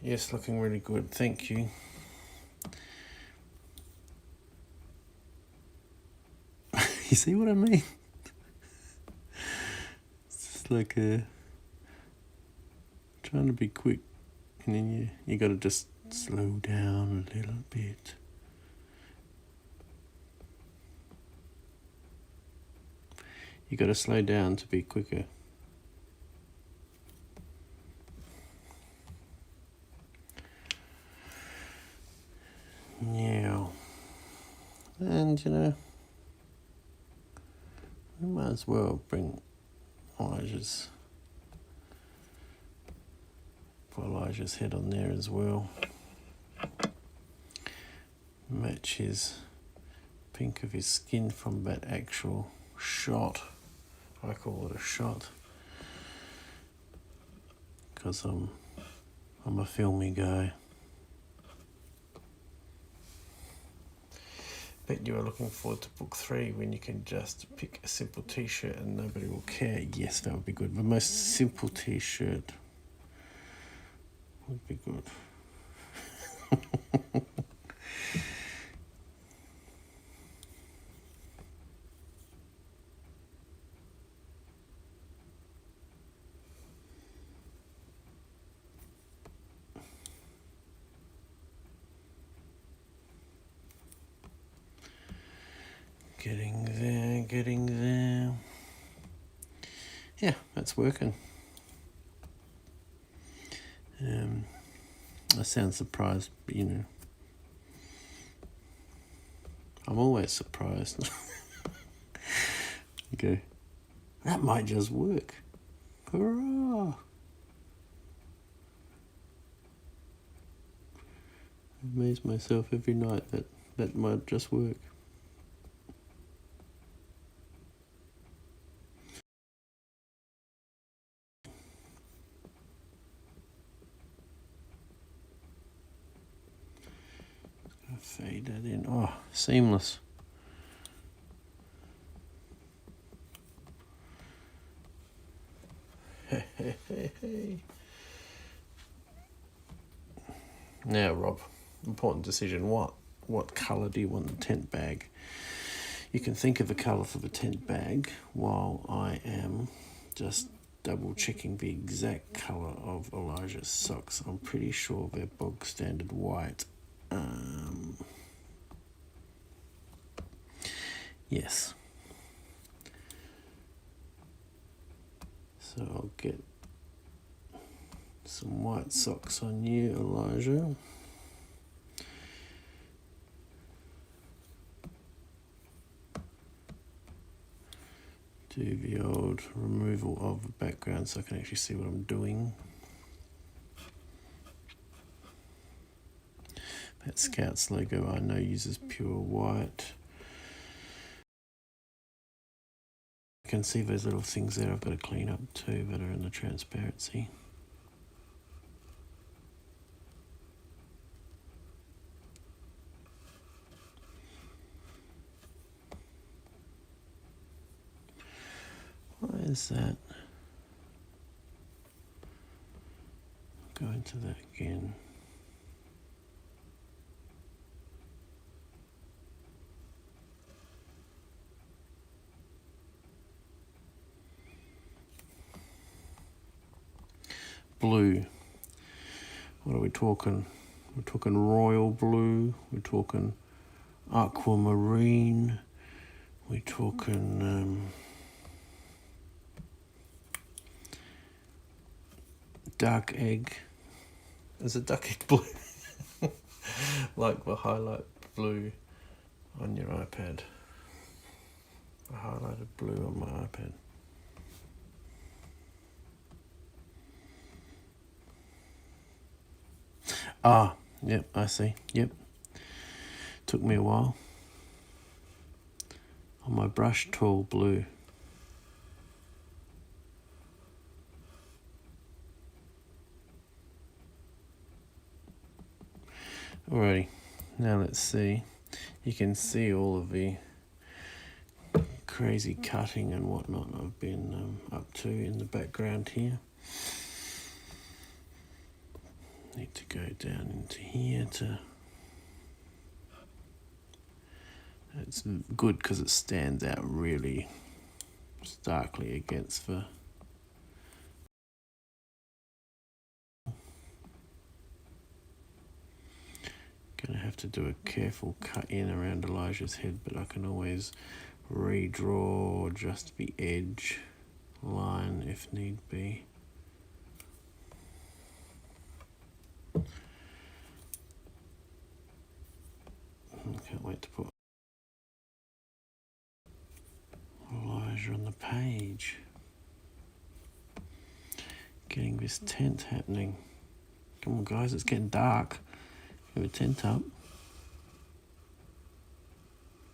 [SPEAKER 1] Yes, looking really good, thank you. You see what I mean? It's just like trying to be quick, and then you got to just slow down a little bit. You got to slow down to be quicker. Yeah. And we might as well bring Elijah's head on there as well. Match his pink of his skin from that actual shot. I call it a shot because I'm a filmy guy. Bet you are looking forward to book 3 when you can just pick a simple t-shirt and nobody will care. Yes, that would be good. The most simple t-shirt would be good. Getting there. Yeah, that's working. I sound surprised, but I'm always surprised. Okay, that might just work. Hurrah! I amaze myself every night that might just work. Fade that in. Oh, seamless. Now, Rob, important decision. What colour do you want the tent bag? You can think of a colour for the tent bag while I am just double checking the exact colour of Elijah's socks. I'm pretty sure they're bog standard white. Yes. So I'll get some white socks on you, Elijah. Do the old removal of the background so I can actually see what I'm doing. That Scout's logo I know uses pure white. I can see those little things there I've got to clean up too that are in the transparency. What is that? Go into that again. Blue. What are we talking? We're talking royal blue. We're talking aquamarine. We're talking dark egg. Is it dark egg blue? Like the highlight blue on your iPad. I highlighted blue on my iPad. Ah, yep, I see. Yep. Took me a while. On my brush tool, blue. Alrighty, now let's see. You can see all of the crazy cutting and whatnot I've been up to in the background here. Need to go down into here to... It's good because it stands out really starkly against the... Gonna have to do a careful cut in around Elijah's head, but I can always redraw just the edge line if need be. I can't wait to put Elijah on the page. Getting this tent happening. Come on guys, it's getting dark. Have a tent up.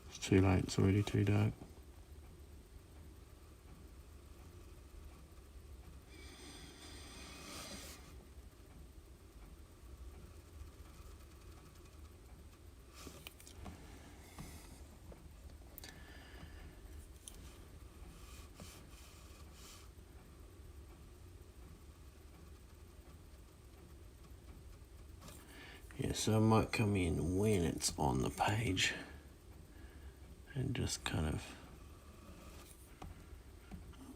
[SPEAKER 1] It's too late, it's already too dark. Yeah, so I might come in when it's on the page and just kind of,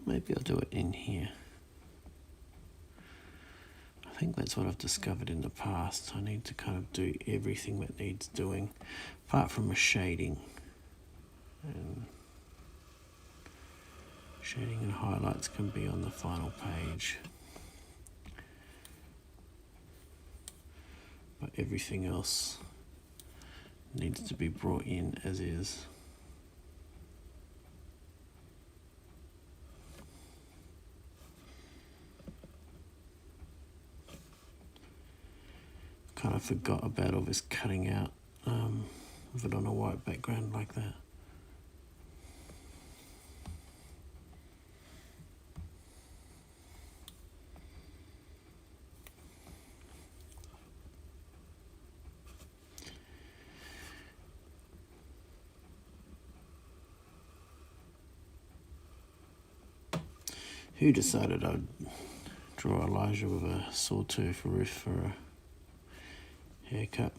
[SPEAKER 1] maybe I'll do it in here. I think that's what I've discovered in the past. I need to kind of do everything that needs doing, apart from a shading. And shading and highlights can be on the final page. But everything else needs to be brought in as is. Kind of forgot about all this cutting out of it on a white background like that. Who decided I'd draw Elijah with a sawtooth roof for a haircut?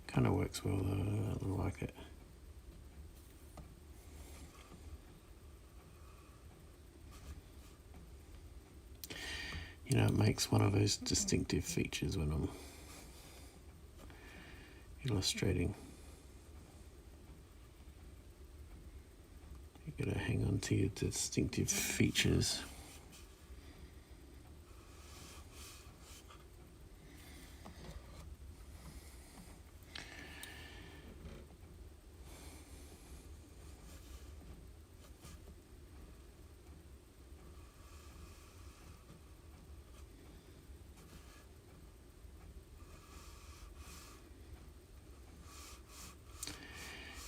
[SPEAKER 1] Kind of works well though, I don't like it. You know, it makes one of those distinctive features when I'm illustrating. You gotta hang on to your distinctive features.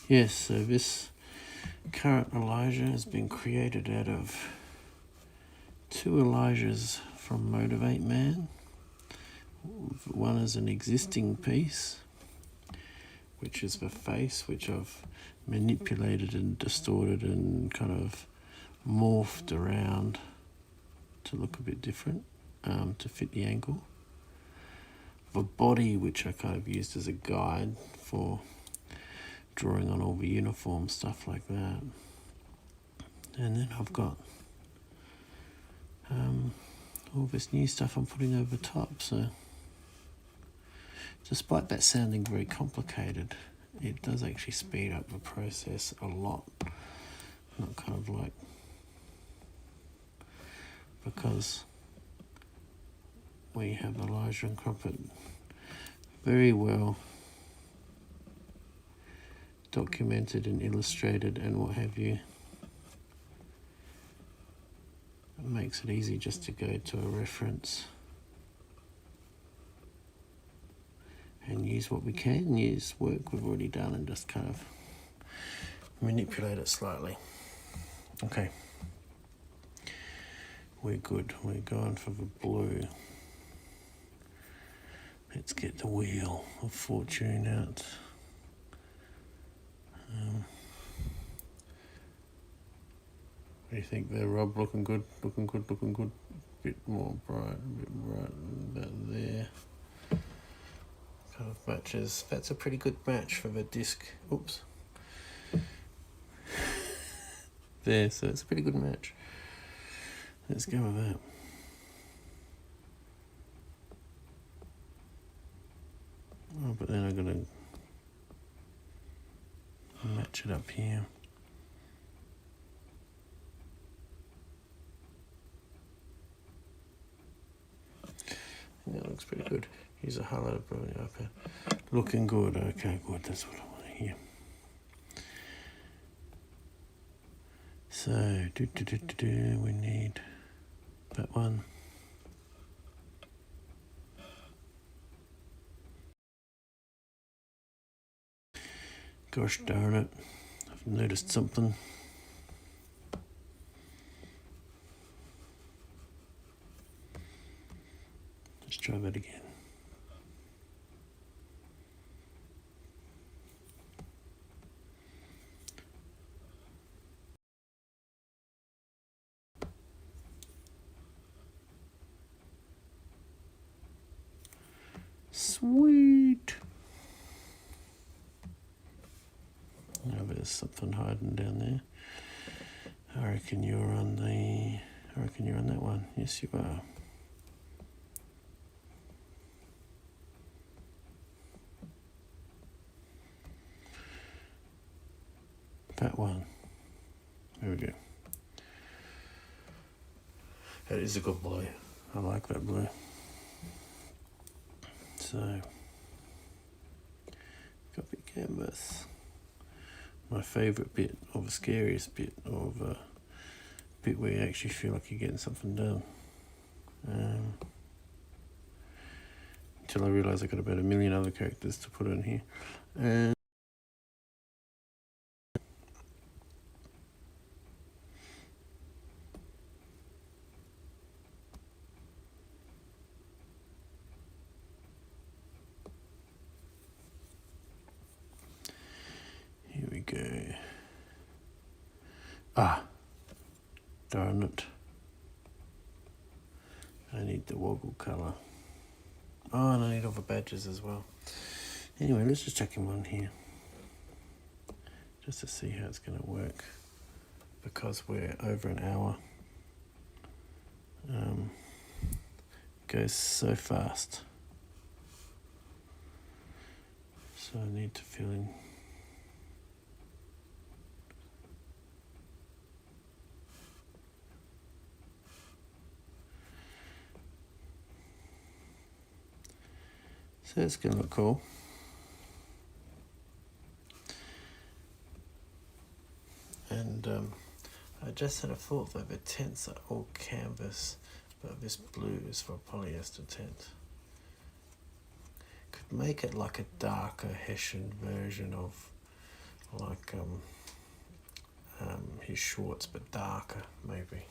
[SPEAKER 1] Yes, so this current Elijah has been created out of 2 Elijahs from Motivate Man. One is an existing piece, which is the face, which I've manipulated and distorted and kind of morphed around to look a bit different, to fit the angle. The body, which I kind of used as a guide for drawing on all the uniform stuff like that. And then I've got all this new stuff I'm putting over top. So despite that sounding very complicated, it does actually speed up the process a lot. Not kind of like, because we have Elijah and Crumpet very well documented and illustrated and what have you. It makes it easy just to go to a reference and use what we can use, work we've already done, and just kind of manipulate it slightly. Okay, we're good. We're going for the blue. Let's get the Wheel of Fortune out. What do you think there, Rob? Looking good, looking good, looking good. Bit more bright, a bit bright, about there. Kind of matches. That's a pretty good match for the disc. Oops. There, so it's a pretty good match. Let's go with that. Oh, but then I'm going to match it up here. That looks pretty good. Use a highlighter to bring it up here. Looking good. Okay, good. That's what I want to hear. So, we need that one. Gosh darn it. I've noticed something. Let's try that again. Sweet. Now there's something hiding down there. I reckon you're on that one. Yes, you are. That one. There we go. That is a good blue. I like that blue. So, copy canvas. My favourite bit, or the scariest bit, or the bit where you actually feel like you're getting something done. Until I realise I've got about 1 million other characters to put in here. Here we go. Ah, darn it. I need the woggle colour. Oh, and I need all the badges as well. Anyway, let's just check in one here. Just to see how it's going to work. Because we're over an hour. It goes so fast. So I need to fill in. So it's going to look cool. And I just had a thought that the tints are all canvas, but this blue is for a polyester tint. Could make it like a darker Hessian version of like his shorts, but darker maybe.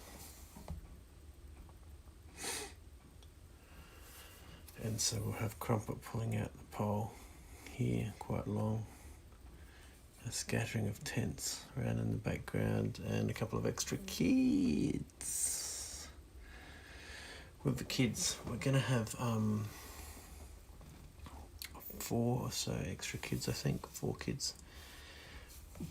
[SPEAKER 1] And so we'll have Crumpet pulling out the pole here, quite long. A scattering of tents around in the background, and a couple of extra kids. With the kids, we're going to have 4 or so extra kids, I think, 4 kids.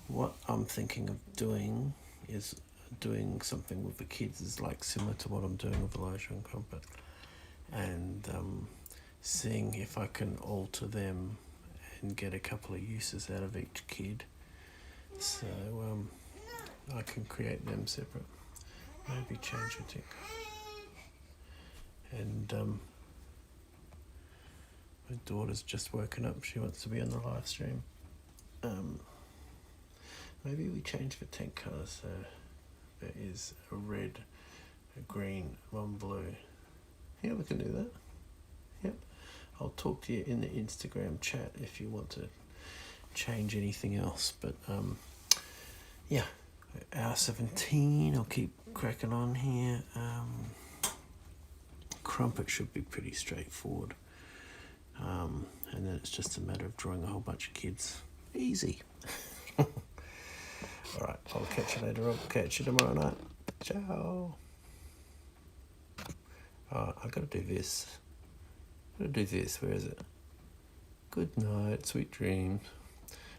[SPEAKER 1] What I'm thinking of doing is doing something with the kids is like similar to what I'm doing with Elijah and Crumpet, and seeing if I can alter them and get a couple of uses out of each kid, so I can create them separate, maybe change a tick. And my daughter's just woken up, she wants to be on the live stream. Maybe we change the tent colour so there is a red, a green, one blue. Yeah, we can do that. Yep. I'll talk to you in the Instagram chat if you want to change anything else. But yeah, hour 17. I'll keep cracking on here. Crumpet should be pretty straightforward. And then it's just a matter of drawing a whole bunch of kids. Easy. Alright, I'll catch you later on. Catch you tomorrow night. Ciao. I've got to do this. Where is it? Good night, sweet dreams.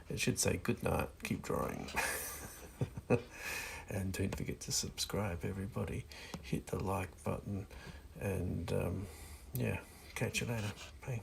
[SPEAKER 1] It should say good night, keep drawing. And don't forget to subscribe, everybody. Hit the like button, and yeah, catch you later. Bye.